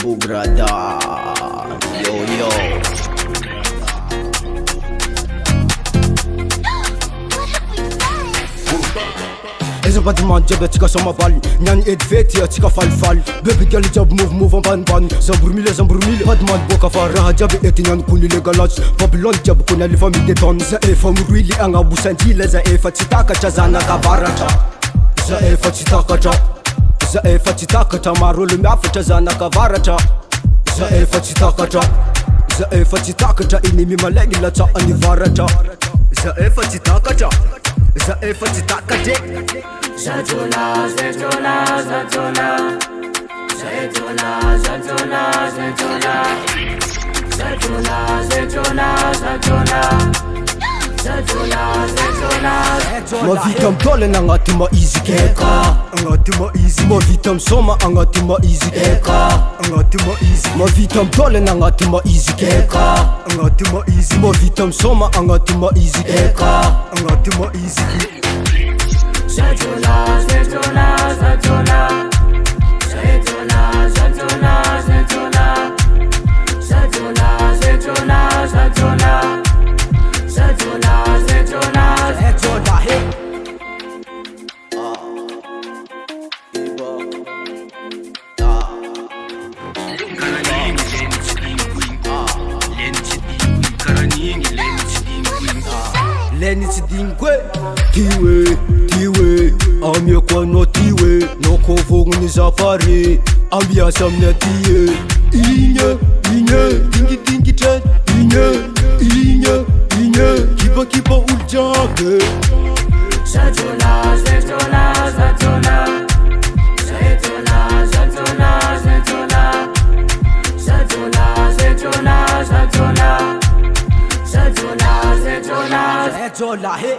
Bugrada, yo. Eza badman jiaby atsika samabal Niany edivety atsika falifaly Baby girl jiaby move ambanimbany Zamboromily badman boaka fa raha jiaby ety niany kony legalatsy Babylone jiaby kony alefa mideton Za efa miroily agnabosan-dila Za efa tsy takatra zanakavaratra Za efa tsy takatra Za efa tsy takatra maro olo miafatra zanakavaratra Za efa tsy takatra Za efa tsy takatra inimy malegny latsaany varatra Za efa tsy takatra Za efa tsy takatra Zajola, zajola, zajola, zajola, zajola, zajola, zajola, zajola, zajola, zajola. Mavita mitola agnaty maiziky eka agnaty maizy mavita misoma agnaty maiziky eka agnaty maizy mavita mitola agnaty maiziky eka agnaty maizy mavita misoma agnaty maiziky eka agnaty maiziky Zajola, zajola, zajola, zajola, zajola, zajola, zajola, zajola, zajola, zajola, zajola, zajola he Leni tsy dingue tiwe amiako anao tiwe noko vognony zapare ambiasa amin'ny aty igny dingidingitra igny kipakipa olo jiaby Zajola, zajola, zajola, zajola, zajola, zajola, zajola, zajola, zajola, zajola, zajola, zajola he